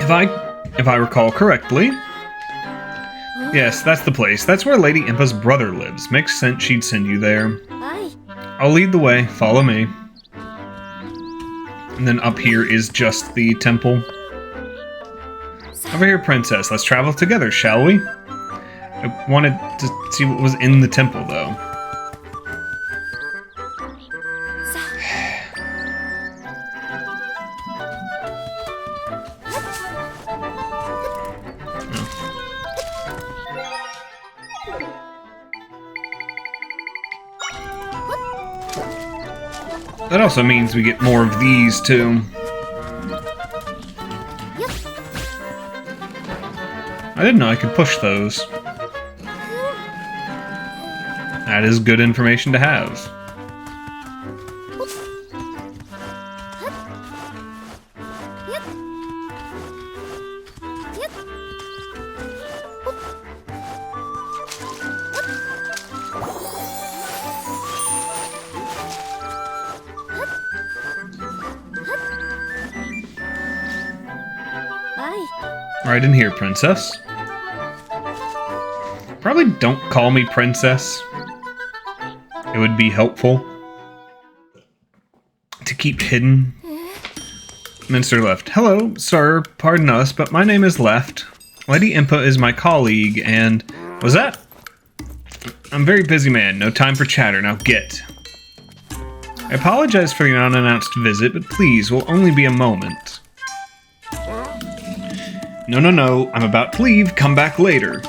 If I recall correctly. Yes, that's the place. That's where Lady Impa's brother lives. Makes sense she'd send you there. I'll lead the way. Follow me. And then up here is just the temple. Over here, Princess. Let's travel together, shall we? I wanted to see what was in the temple, though. That also means we get more of these, too. I didn't know I could push those. That is good information to have. Right in here, Princess. Probably don't call me Princess. It would be helpful to keep hidden. Minister left. Hello, sir. Pardon us, but my name is Left. Lady Impa is my colleague, and... Was that? I'm a very busy man. No time for chatter. Now get. I apologize for your unannounced visit, but please, will only be a moment. No. I'm about to leave. Come back later.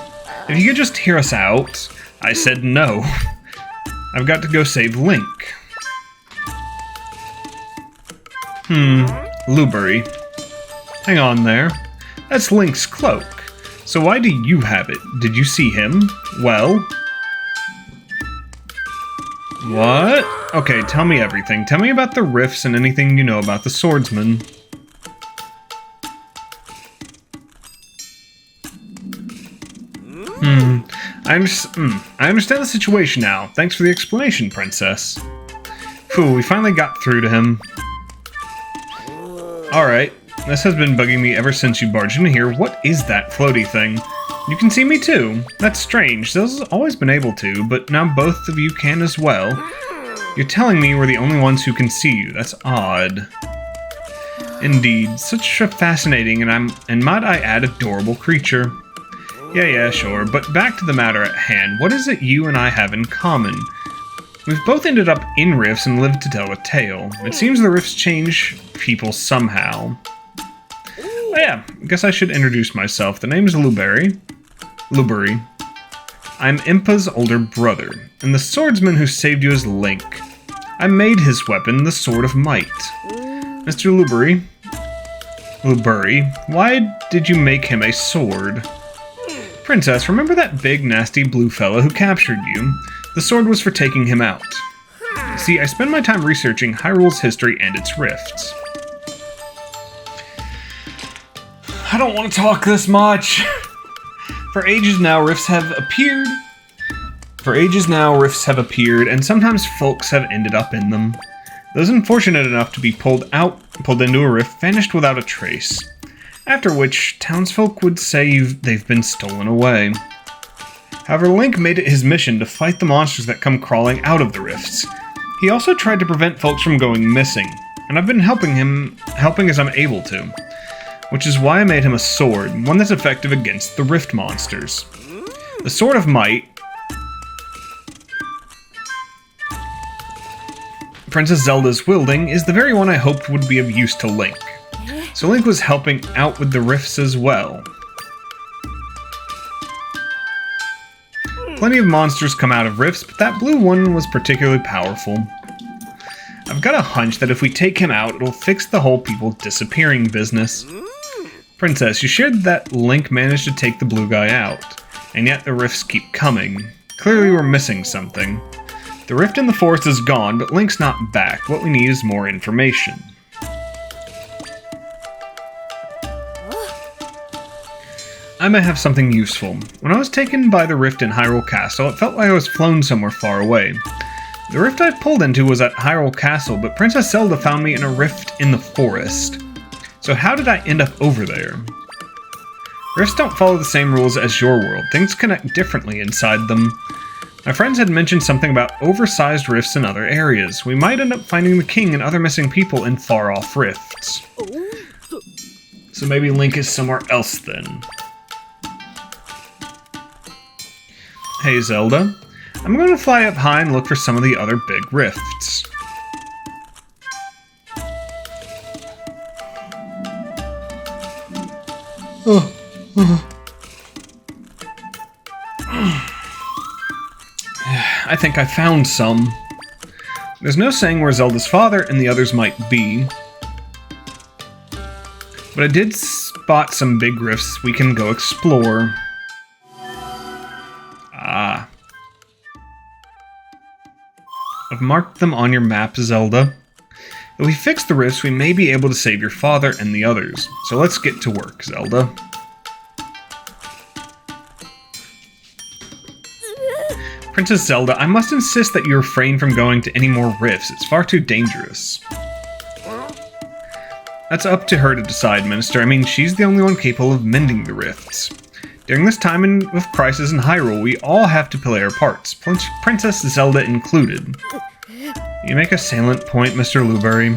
If you could just hear us out. I said no. I've got to go save Link. Lubury. Hang on there. That's Link's cloak. So why do you have it? Did you see him? Well... What? Okay, tell me everything. Tell me about the rifts and anything you know about the swordsman. I understand the situation now. Thanks for the explanation, Princess. Phew, we finally got through to him. Alright, this has been bugging me ever since you barged in here. What is that floaty thing? You can see me too. That's strange. Zelda's always been able to, but now both of you can as well. You're telling me we're the only ones who can see you. That's odd. Indeed, such a fascinating and might I add, adorable creature. Yeah, sure, but back to the matter at hand. What is it you and I have in common? We've both ended up in rifts and lived to tell a tale. It seems the rifts change people somehow. Oh yeah, I guess I should introduce myself. The name's Lubury. I'm Impa's older brother, and the swordsman who saved you is Link. I made his weapon, the Sword of Might. Mr. Lubury, why did you make him a sword? Princess, remember that big, nasty blue fella who captured you? The sword was for taking him out. See, I spend my time researching Hyrule's history and its rifts. I don't want to talk this much. For ages now, rifts have appeared, and sometimes folks have ended up in them. Those unfortunate enough to be pulled into a rift vanished without a trace. After which, townsfolk would say they've been stolen away. However, Link made it his mission to fight the monsters that come crawling out of the rifts. He also tried to prevent folks from going missing, and I've been helping as I'm able to. Which is why I made him a sword, one that's effective against the rift monsters. The Sword of Might, Princess Zelda's wielding, is the very one I hoped would be of use to Link. So Link was helping out with the rifts as well. Plenty of monsters come out of rifts, but that blue one was particularly powerful. I've got a hunch that if we take him out, it'll fix the whole people disappearing business. Princess, you shared that Link managed to take the blue guy out, and yet the rifts keep coming. Clearly we're missing something. The rift in the forest is gone, but Link's not back. What we need is more information. I may have something useful. When I was taken by the rift in Hyrule Castle, it felt like I was flown somewhere far away. The rift I pulled into was at Hyrule Castle, but Princess Zelda found me in a rift in the forest. So how did I end up over there? Rifts don't follow the same rules as your world. Things connect differently inside them. My friends had mentioned something about oversized rifts in other areas. We might end up finding the king and other missing people in far-off rifts. So maybe Link is somewhere else then. Hey Zelda, I'm going to fly up high and look for some of the other big rifts. I think I found some. There's no saying where Zelda's father and the others might be. But I did spot some big rifts we can go explore. Ah. I've marked them on your map, Zelda. If we fix the rifts, we may be able to save your father and the others. So let's get to work, Zelda. Princess Zelda, I must insist that you refrain from going to any more rifts. It's far too dangerous. That's up to her to decide, Minister. I mean, she's the only one capable of mending the rifts. During this time of crisis in Hyrule, we all have to play our parts, Princess Zelda included. You make a salient point, Mr. Luberry.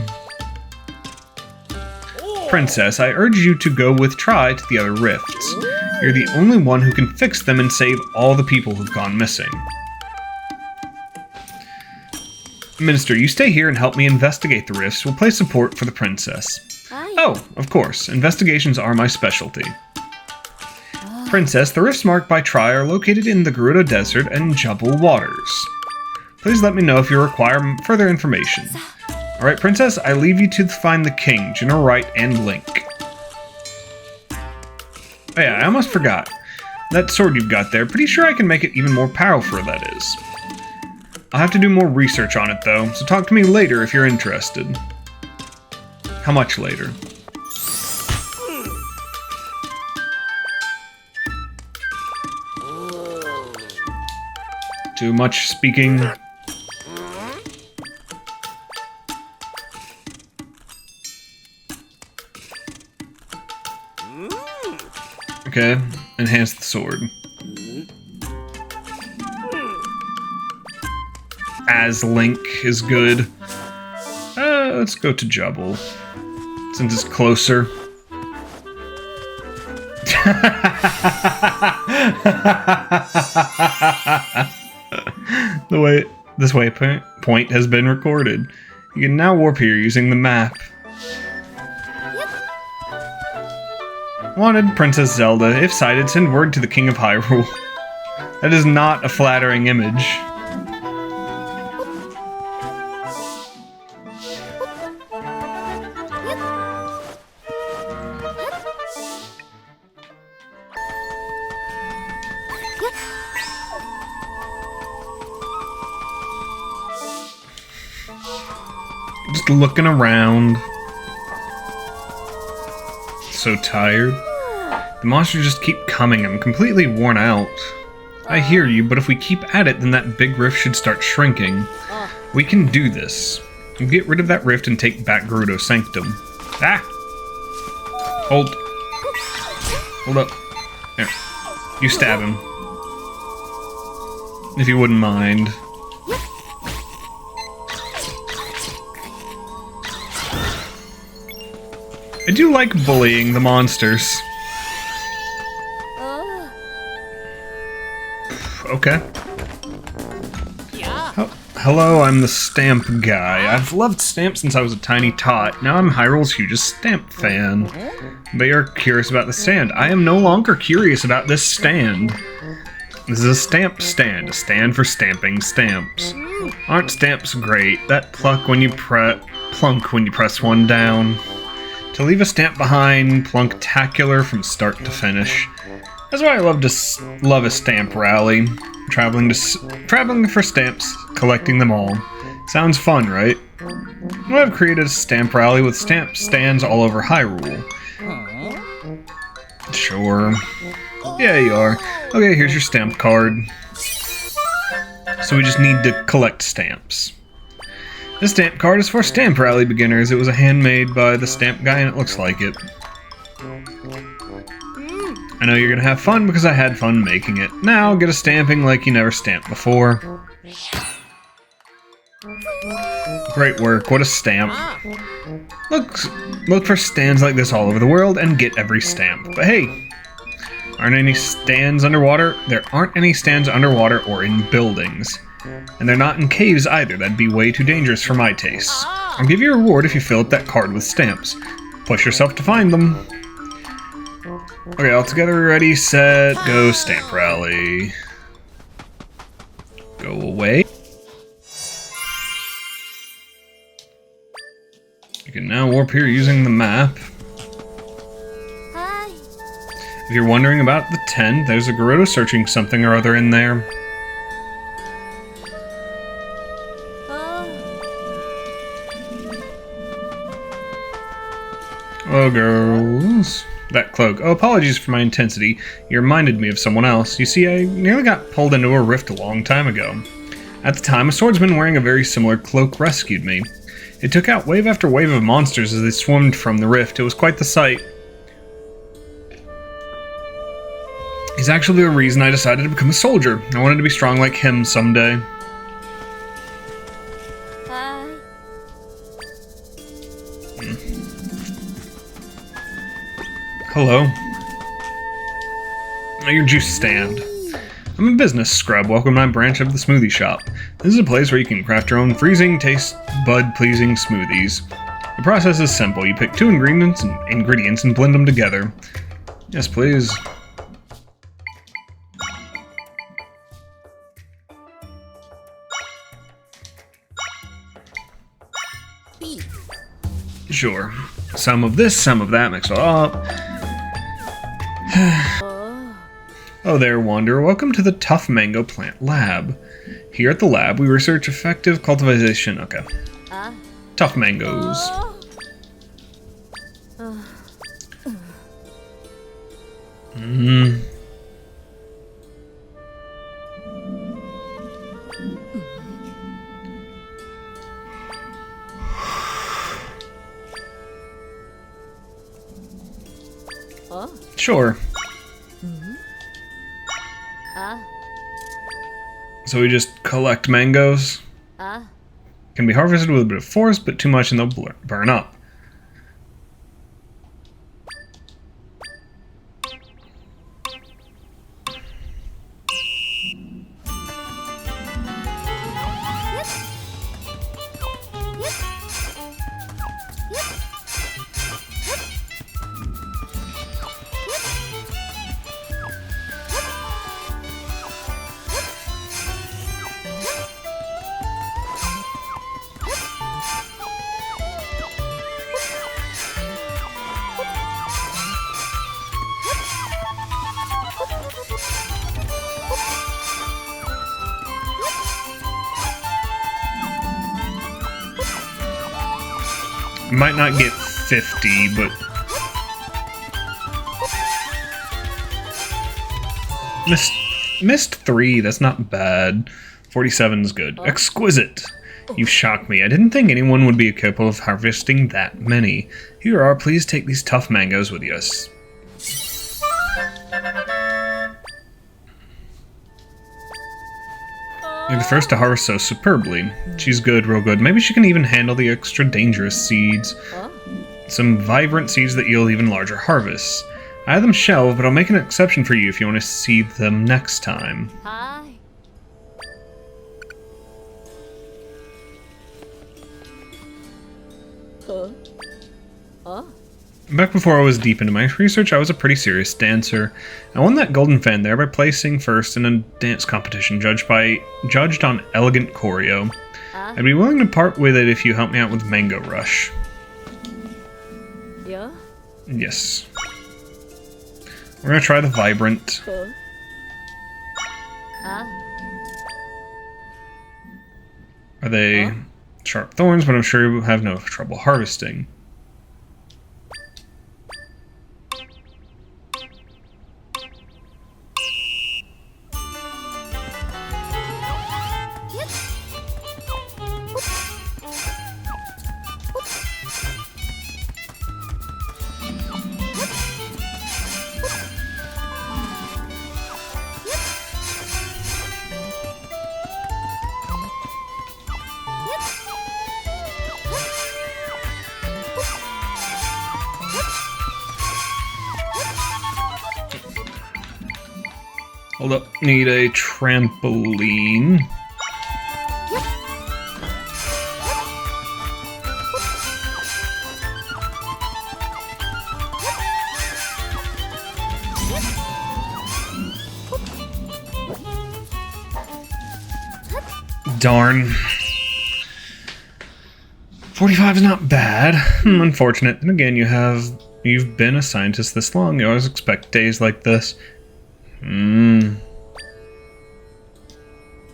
Princess, I urge you to go with Tri to the other rifts. You're the only one who can fix them and save all the people who've gone missing. Minister, you stay here and help me investigate the rifts. We'll play support for the princess. Oh, of course. Investigations are my specialty. Princess, the rifts marked by Tri are located in the Gerudo Desert and Jubble Waters. Please let me know if you require further information. Alright, Princess, I leave you to find the king, General Wright, and Link. Oh yeah, I almost forgot. That sword you've got there, pretty sure I can make it even more powerful, that is. I'll have to do more research on it, though, so talk to me later if you're interested. How much later? Too much speaking. Okay, enhance the sword. As Link is good. Let's go to Jubble, since it's closer. This waypoint has been recorded. You can now warp here using the map. Wanted, Princess Zelda. If sighted, send word to the King of Hyrule. That is not a flattering image. Just looking around. So tired. The monsters just keep coming. I'm completely worn out. I hear you, but if we keep at it, then that big rift should start shrinking. We can do this. We'll get rid of that rift and take back Gerudo Sanctum. Ah! Hold up. There. You stab him. If you wouldn't mind. I do like bullying the monsters. Okay. Hello, I'm the stamp guy. I've loved stamps since I was a tiny tot. Now I'm Hyrule's hugest stamp fan. But you're curious about the stand. I am no longer curious about this stand. This is a stamp stand. A stand for stamping stamps. Aren't stamps great? That plunk when you press one down. To leave a stamp behind, plunktacular from start to finish. That's why I love a stamp rally. Traveling for stamps, collecting them all. Sounds fun, right? Well, I've created a stamp rally with stamp stands all over Hyrule. Sure. Yeah, you are. Okay, here's your stamp card. So we just need to collect stamps. This stamp card is for Stamp Rally beginners. It was handmade by the stamp guy and it looks like it. I know you're gonna have fun because I had fun making it. Now get a stamping like you never stamped before. Great work, what a stamp. Look for stands like this all over the world and get every stamp. But hey, aren't any stands underwater? There aren't any stands underwater or in buildings. And they're not in caves either, that'd be way too dangerous for my tastes. I'll give you a reward if you fill up that card with stamps. Push yourself to find them. Okay, all together, ready, set, go, stamp rally. Go away. You can now warp here using the map. If you're wondering about the tent, there's a Gerudo searching something or other in there. Hello, girls. That cloak. Oh, apologies for my intensity. You reminded me of someone else. You see, I nearly got pulled into a rift a long time ago. At the time, a swordsman wearing a very similar cloak rescued me. It took out wave after wave of monsters as they swarmed from the rift. It was quite the sight. He's actually the reason I decided to become a soldier. I wanted to be strong like him someday. Hello. Your juice stand. I'm a business scrub. Welcome to my branch of the smoothie shop. This is a place where you can craft your own freezing, taste, bud-pleasing smoothies. The process is simple. You pick 2 ingredients and blend them together. Yes, please. Sure. Some of this, some of that, mix it up. Oh there, Wanderer. Welcome to the Tough Mango Plant Lab. Here at the lab, we research effective cultivation. Okay. Tough mangoes. Sure. So we just collect mangoes. Can be harvested with a bit of force, but too much and they'll burn up. Might not get 50, but... Missed 3, that's not bad. 47's good. Exquisite! You've shocked me. I didn't think anyone would be capable of harvesting that many. Here you are, please take these tough mangoes with you. You're the first to harvest so superbly. She's good, real good. Maybe she can even handle the extra dangerous seeds. Some vibrant seeds that yield even larger harvests. I have them shelved, but I'll make an exception for you if you want to see them next time. Back before I was deep into my research, I was a pretty serious dancer. I won that golden fan there by placing first in a dance competition judged on elegant choreo. I'd be willing to part with it if you help me out with Mango Rush. Yeah? Yes. We're gonna try the Vibrant. Are they sharp thorns, but I'm sure we'll have no trouble harvesting. Hold up, need a trampoline. Darn. 45 is not bad. Unfortunate. And again, you've been a scientist this long. You always expect days like this.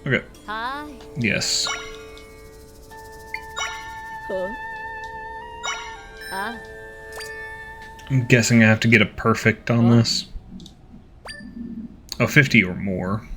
Okay. Hi. Yes. I'm guessing I have to get a perfect on this. Oh, 50 or more.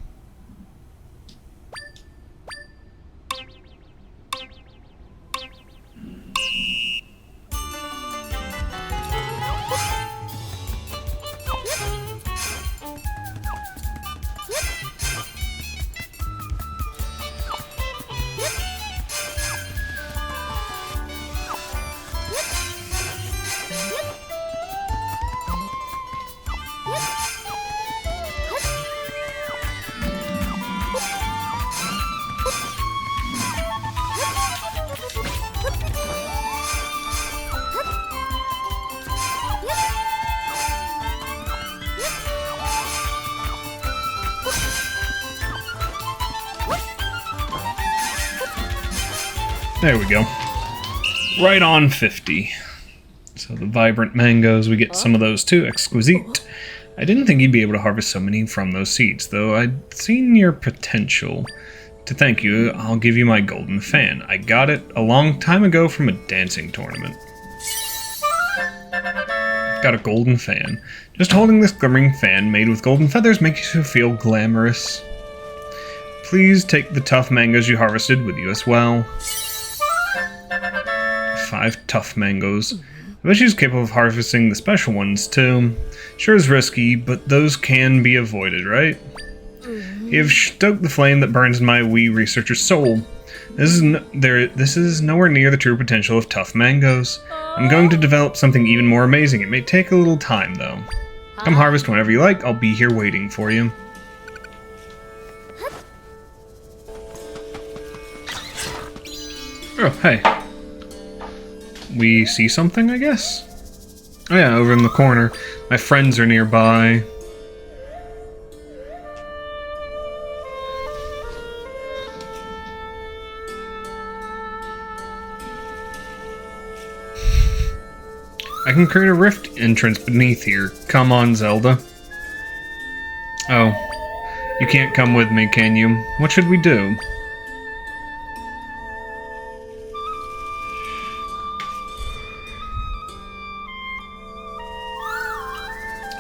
There we go. Right on 50. So the vibrant mangoes, we get some of those too. Exquisite. I didn't think you'd be able to harvest so many from those seeds, though I'd seen your potential. To thank you, I'll give you my golden fan. I got it a long time ago from a dancing tournament. Got a golden fan. Just holding this glimmering fan made with golden feathers makes you feel glamorous. Please take the tough mangoes you harvested with you as well. 5 tough mangoes. I bet she's capable of harvesting the special ones too. Sure is risky, but those can be avoided, right? You've stoked the flame that burns in my wee researcher's soul. This is nowhere near the true potential of tough mangoes. I'm going to develop something even more amazing. It may take a little time, though. Come harvest whenever you like. I'll be here waiting for you. Oh, hey. We see something, I guess? Oh yeah, over in the corner. My friends are nearby. I can create a rift entrance beneath here. Come on, Zelda. Oh. You can't come with me, can you? What should we do?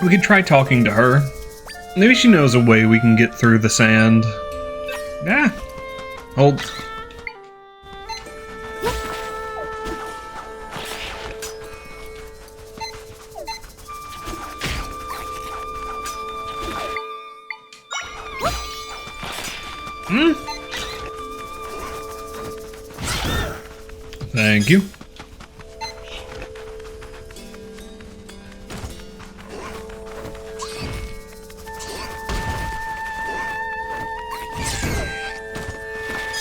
We could try talking to her. Maybe she knows a way we can get through the sand. Ah! Hold. Thank you.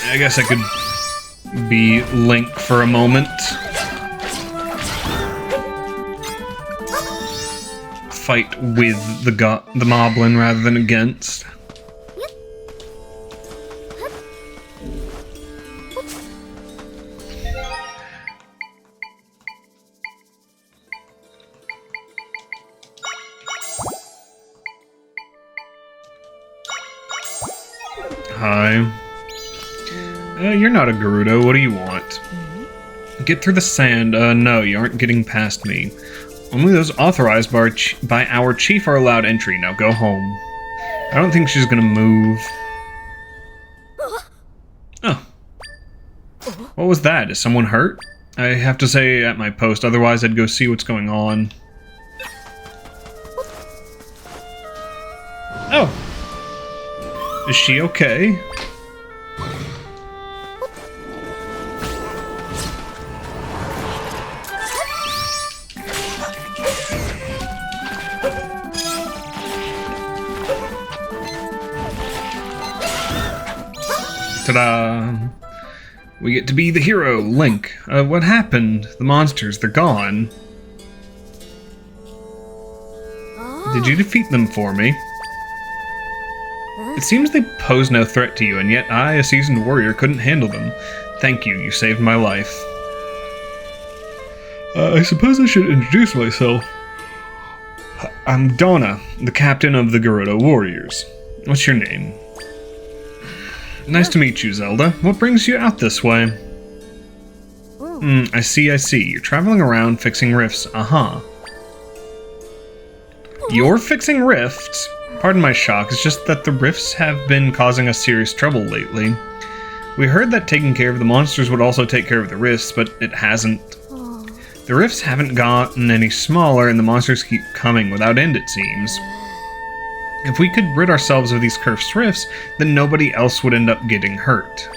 I guess I could be Link for a moment. Fight with the moblin rather than against. Hi. You're not a Gerudo. What do you want? Get through the sand. No, you aren't getting past me. Only those authorized by our chief are allowed entry. Now go home. I don't think she's gonna move. Oh. What was that? Is someone hurt? I have to say at my post, otherwise I'd go see what's going on. Oh. Is she okay? Ta-da! We get to be the hero, Link. What happened? The monsters, they're gone. Did you defeat them for me? It seems they pose no threat to you, and yet I, a seasoned warrior, couldn't handle them. Thank you, you saved my life. I suppose I should introduce myself. I'm Donna, the captain of the Gerudo warriors. What's your name? Nice to meet you, Zelda. What brings you out this way? I see. You're traveling around fixing rifts. You're fixing rifts? Pardon my shock, it's just that the rifts have been causing us serious trouble lately. We heard that taking care of the monsters would also take care of the rifts, but it hasn't. The rifts haven't gotten any smaller, and the monsters keep coming without end, it seems. If we could rid ourselves of these cursed rifts, then nobody else would end up getting hurt.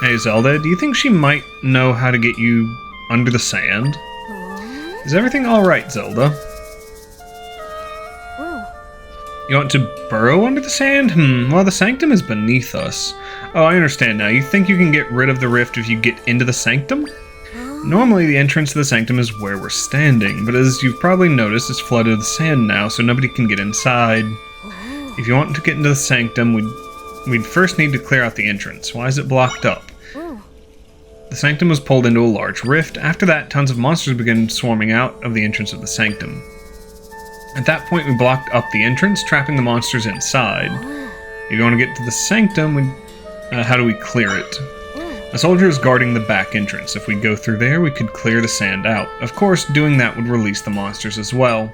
Hey Zelda, do you think she might know how to get you under the sand? Is everything alright, Zelda? You want to burrow under the sand? Well, the sanctum is beneath us. Oh, I understand now. You think you can get rid of the rift if you get into the sanctum? Normally, the entrance to the sanctum is where we're standing, but as you've probably noticed, it's flooded with sand now, so nobody can get inside. If you want to get into the sanctum, we'd first need to clear out the entrance. Why is it blocked up? The sanctum was pulled into a large rift. After that, tons of monsters began swarming out of the entrance of the sanctum. At that point, we blocked up the entrance, trapping the monsters inside. If you want to get to the sanctum, how do we clear it? A soldier is guarding the back entrance. If we go through there, we could clear the sand out. Of course, doing that would release the monsters as well.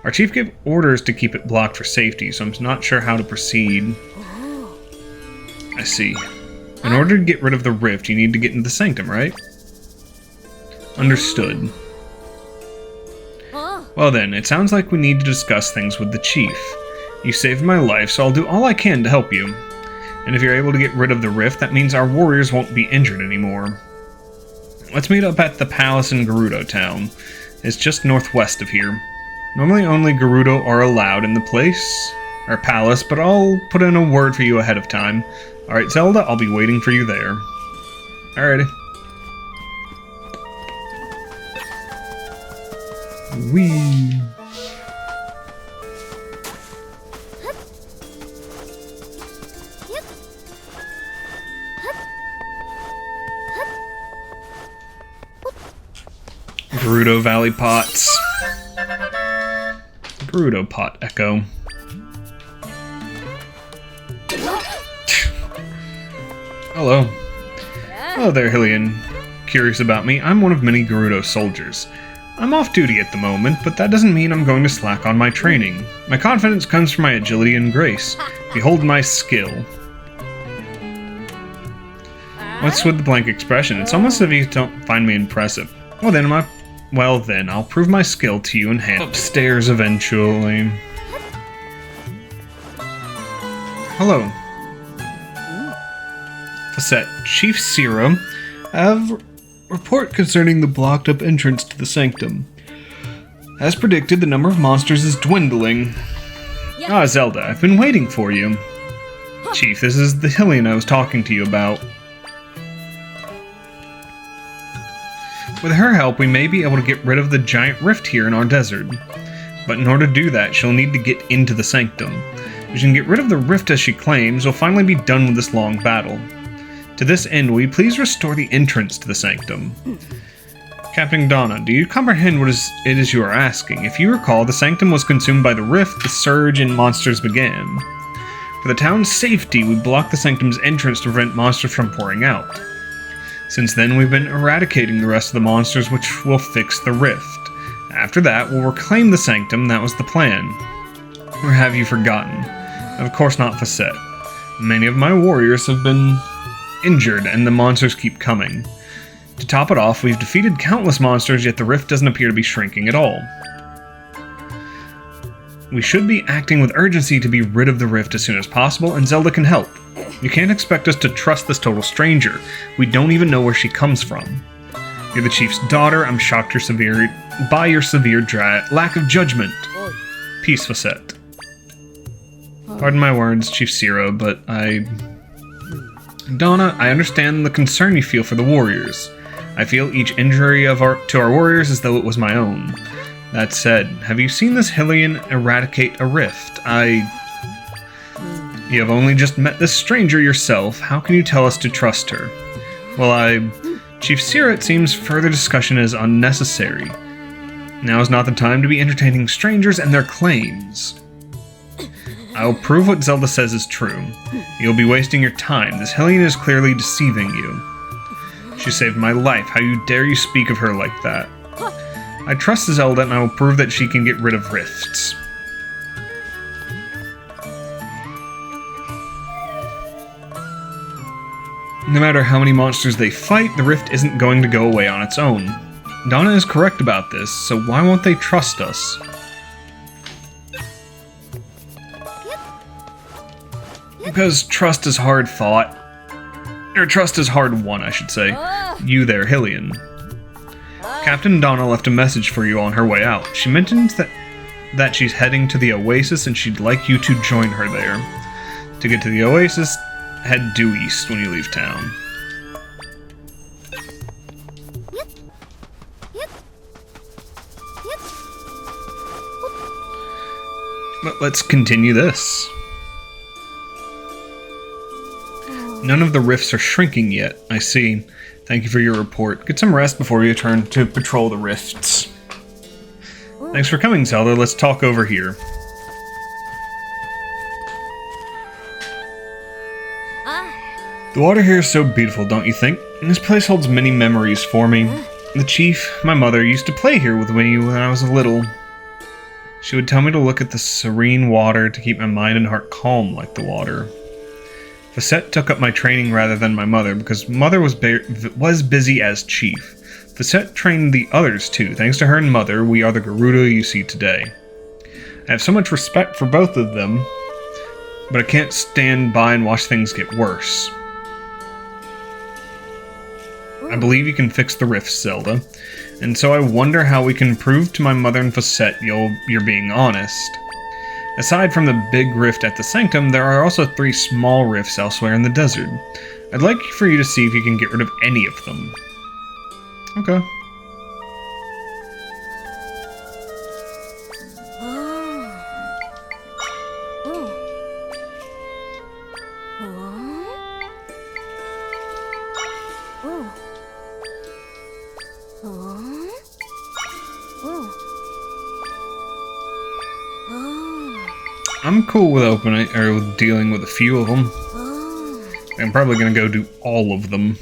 Our chief gave orders to keep it blocked for safety, so I'm not sure how to proceed. I see. In order to get rid of the rift, you need to get into the sanctum, right? Understood. Well then, it sounds like we need to discuss things with the chief. You saved my life, so I'll do all I can to help you. And if you're able to get rid of the rift, that means our warriors won't be injured anymore. Let's meet up at the palace in Gerudo town. It's just northwest of here. Normally only Gerudo are allowed in the palace, but I'll put in a word for you ahead of time. Alright Zelda, I'll be waiting for you there. Alrighty. Whee! Gerudo Valley Pots. Gerudo Pot Echo. Hello. Hello there, Hylian. Curious about me? I'm one of many Gerudo soldiers. I'm off duty at the moment, but that doesn't mean I'm going to slack on my training. My confidence comes from my agility and grace. Behold my skill. What's with the blank expression? It's almost as if you don't find me impressive. Well then, I'll prove my skill to you and hand upstairs eventually. Hello. Facet, Chief Zero. I have a report concerning the blocked up entrance to the sanctum. As predicted, the number of monsters is dwindling. Ah, Zelda, I've been waiting for you. Chief, this is the Hylian I was talking to you about. With her help, we may be able to get rid of the giant rift here in our desert. But in order to do that, she'll need to get into the sanctum. If she can get rid of the rift as she claims, we'll finally be done with this long battle. To this end, will you please restore the entrance to the sanctum? Captain Donna, do you comprehend what it is you are asking? If you recall, the sanctum was consumed by the rift, the surge in monsters began. For the town's safety, we blocked the sanctum's entrance to prevent monsters from pouring out. Since then, we've been eradicating the rest of the monsters, which will fix the rift. After that, we'll reclaim the sanctum. That was the plan. Or have you forgotten? Of course not, Facet. Many of my warriors have been injured, and the monsters keep coming. To top it off, we've defeated countless monsters, yet the rift doesn't appear to be shrinking at all. We should be acting with urgency to be rid of the rift as soon as possible, and Zelda can help. You can't expect us to trust this total stranger. We don't even know where she comes from. You're the chief's daughter. I'm shocked by your severe lack of judgment. Peace, Facet. Pardon my words, Chief Zero, but Donna, I understand the concern you feel for the warriors. I feel each injury to our warriors as though it was my own. That said, have you seen this Hylian eradicate a rift? You have only just met this stranger yourself. How can you tell us to trust her? Well, Chief Sierra, it seems further discussion is unnecessary. Now is not the time to be entertaining strangers and their claims. I will prove what Zelda says is true. You'll be wasting your time. This Hylian is clearly deceiving you. She saved my life. How dare you speak of her like that? I trust Zelda, and I will prove that she can get rid of rifts. No matter how many monsters they fight, the rift isn't going to go away on its own. Donna is correct about this, so why won't they trust us? Because trust is hard fought. Or trust is hard won, I should say. You there, Hylian. Captain Donna left a message for you on her way out. She mentions that she's heading to the Oasis and she'd like you to join her there. To get to the Oasis, head due east when you leave town. But let's continue this. None of the rifts are shrinking yet, I see. Thank you for your report. Get some rest before you return to patrol the rifts. Thanks for coming, Zelda. Let's talk over here. The water here is so beautiful, don't you think? And this place holds many memories for me. The chief, my mother, used to play here with me when I was little. She would tell me to look at the serene water to keep my mind and heart calm like the water. Facette took up my training rather than my mother, because mother was busy as chief. Facette trained the others too. Thanks to her and mother, we are the Gerudo you see today. I have so much respect for both of them, but I can't stand by and watch things get worse. I believe you can fix the rifts, Zelda, and so I wonder how we can prove to my mother and Facette you're being honest. Aside from the big rift at the Sanctum, there are also 3 small rifts elsewhere in the desert. I'd like for you to see if you can get rid of any of them. Okay. I'm cool with with dealing with a few of them. I'm probably gonna go do all of them.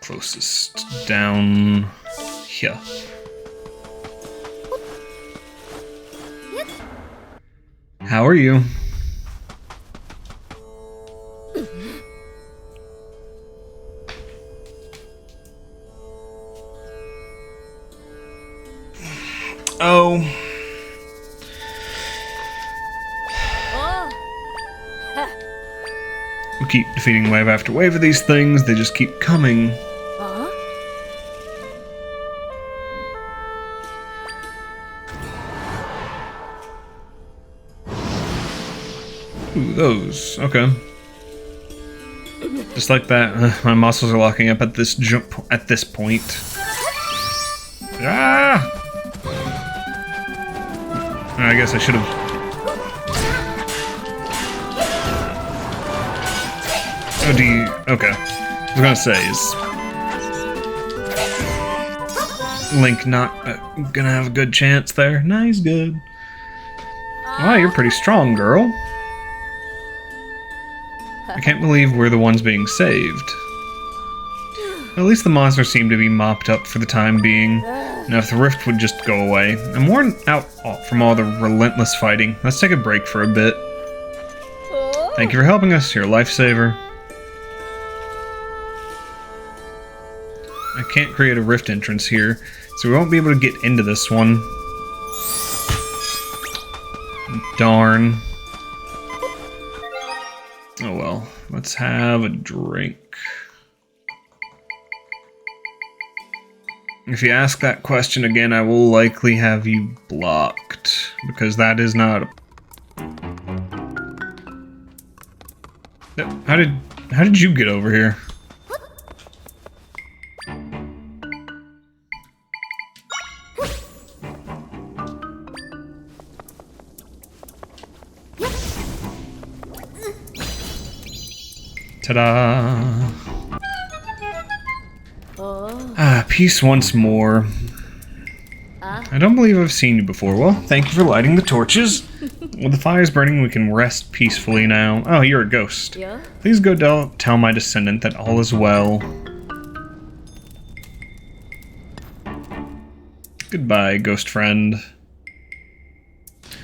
Closest down here. How are you? Oh. We keep defeating wave after wave of these things, they just keep coming. Ooh, those. Okay. Just like that, my muscles are locking up at this point. Ah! I guess I should have. Oh, do you? Okay. I was gonna say, is Link not gonna have a good chance there? Nah, he's good. Wow, you're pretty strong, girl. I can't believe we're the ones being saved. At least the monsters seem to be mopped up for the time being. Now if the rift would just go away. I'm worn out from all the relentless fighting. Let's take a break for a bit. Thank you for helping us, you're a lifesaver. I can't create a rift entrance here, so we won't be able to get into this one. Darn. Oh well, let's have a drink. If you ask that question again, I will likely have you blocked, because that is not a... How did you get over here? Ta-da! Ah, peace once more. I don't believe I've seen you before. Well, thank you for lighting the torches. With the fires burning, we can rest peacefully now. Oh, you're a ghost. Yeah? Please go tell my descendant that all is well. Goodbye, ghost friend.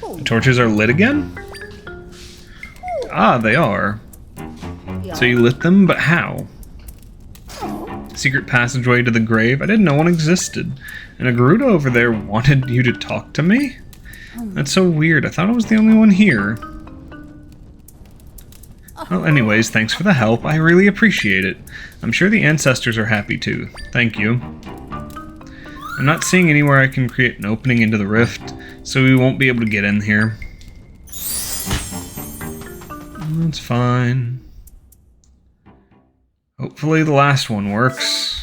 The torches are lit again? Ah, they are. So you lit them, but how? Secret passageway to the grave? I didn't know one existed. And a Gerudo over there wanted you to talk to me? That's so weird. I thought I was the only one here. Well, anyways, thanks for the help. I really appreciate it. I'm sure the ancestors are happy too. Thank you. I'm not seeing anywhere I can create an opening into the rift, so we won't be able to get in here. That's fine. Hopefully the last one works.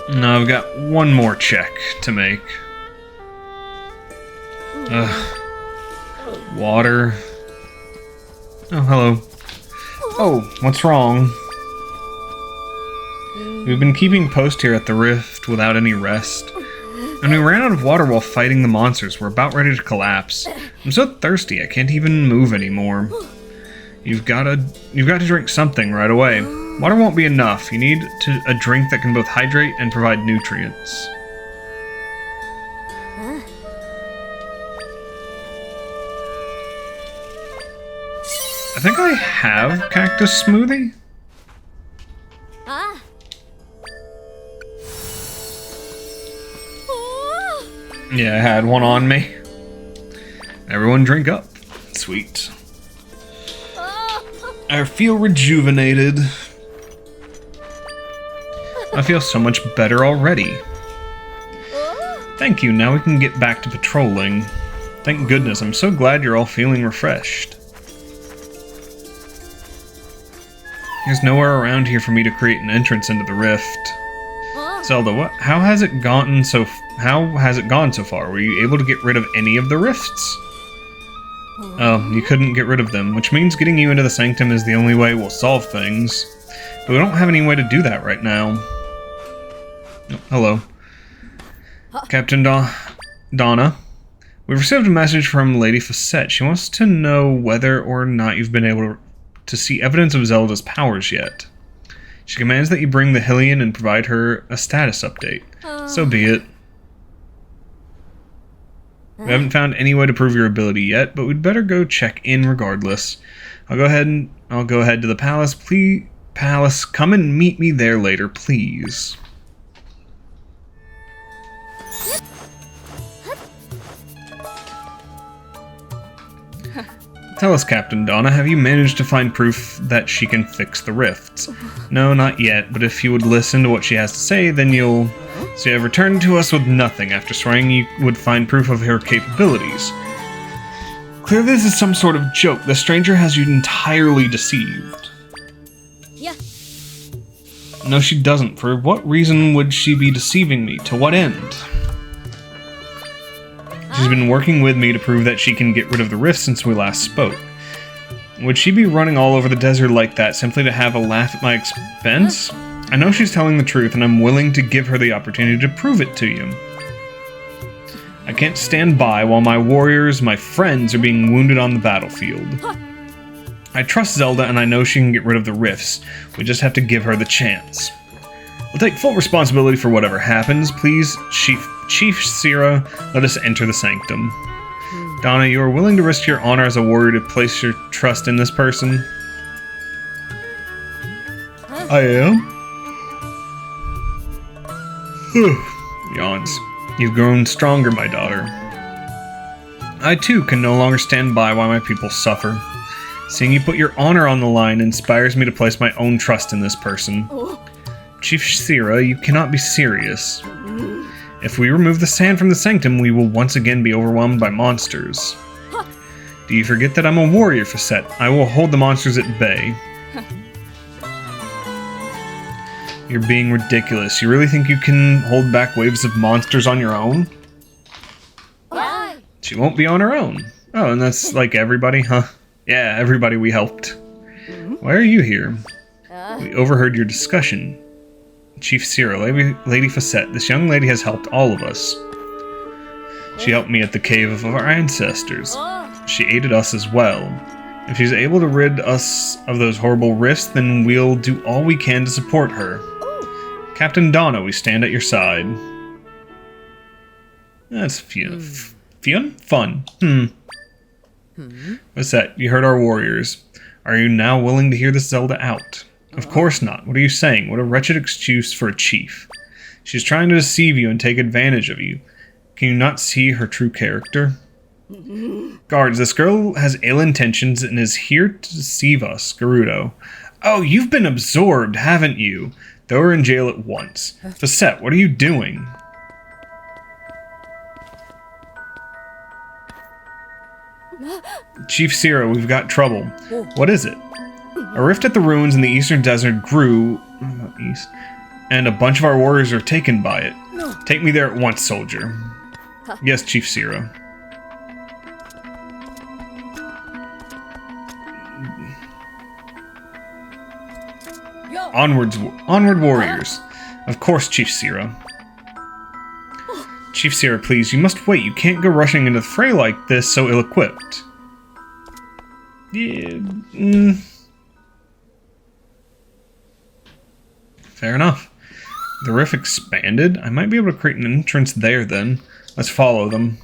Now I've got one more check to make. Ugh. Water. Oh, hello. Oh, what's wrong? We've been keeping post here at the rift without any rest. And we ran out of water while fighting the monsters. We're about ready to collapse. I'm so thirsty, I can't even move anymore. You've got to drink something right away. Water won't be enough. You need a drink that can both hydrate and provide nutrients. I think I have cactus smoothie. Yeah, I had one on me. Everyone drink up. Sweet. I feel rejuvenated. I feel so much better already. Thank you, now we can get back to patrolling. Thank goodness, I'm so glad you're all feeling refreshed. There's nowhere around here for me to create an entrance into the rift. Zelda, how has it gone so far? Were you able to get rid of any of the rifts? Oh, you couldn't get rid of them, which means getting you into the sanctum is the only way we'll solve things. But we don't have any way to do that right now. Oh, hello. Captain Donna. We've received a message from Lady Facette. She wants to know whether or not you've been able to see evidence of Zelda's powers yet. She commands that you bring the Hylian and provide her a status update. So be it. We haven't found any way to prove your ability yet, but we'd better go check in regardless. I'll go ahead to the palace. Please, palace, come and meet me there later, please. Tell us, Captain Donna, have you managed to find proof that she can fix the rifts? No, not yet, but if you would listen to what she has to say, then you'll... So you have returned to us with nothing after swearing you would find proof of her capabilities. Clearly this is some sort of joke. The stranger has you entirely deceived. Yeah. No, she doesn't. For what reason would she be deceiving me? To what end? She's been working with me to prove that she can get rid of the rift since we last spoke. Would she be running all over the desert like that simply to have a laugh at my expense? I know she's telling the truth, and I'm willing to give her the opportunity to prove it to you. I can't stand by while my warriors, my friends, are being wounded on the battlefield. I trust Zelda, and I know she can get rid of the rifts. We just have to give her the chance. We'll take full responsibility for whatever happens. Please, Chief Sira, let us enter the sanctum. Donna, you are willing to risk your honor as a warrior to place your trust in this person? I am? Yawns. You've grown stronger, my daughter. I too can no longer stand by while my people suffer. Seeing you put your honor on the line inspires me to place my own trust in this person. Chief Sira, you cannot be serious. If we remove the sand from the sanctum, we will once again be overwhelmed by monsters. Do you forget that I'm a warrior, Facette? I will hold the monsters at bay. You're being ridiculous. You really think you can hold back waves of monsters on your own? She won't be on her own. Oh, and that's like everybody, huh? Yeah, everybody we helped. Why are you here? We overheard your discussion. Chief Sira, Lady Facette, this young lady has helped all of us. She helped me at the cave of our ancestors. She aided us as well. If she's able to rid us of those horrible rifts, then we'll do all we can to support her. Captain Donna, we stand at your side. That's fun. What's that? You heard our warriors. Are you now willing to hear this Zelda out? Of course not. What are you saying? What a wretched excuse for a chief. She's trying to deceive you and take advantage of you. Can you not see her true character? Guards, this girl has ill intentions and is here to deceive us, Gerudo. Oh, you've been absorbed, haven't you? Throw her in jail at once. Facette, what are you doing? Chief Sira, we've got trouble. What is it? A rift at the ruins in the eastern desert grew, and a bunch of our warriors are taken by it. Take me there at once, soldier. Yes, Chief Sira. Onward, warriors. Of course, Chief Sira. Chief Sira, please, you must wait. You can't go rushing into the fray like this, so ill-equipped. Yeah, Fair enough. The rift expanded? I might be able to create an entrance there, then. Let's follow them.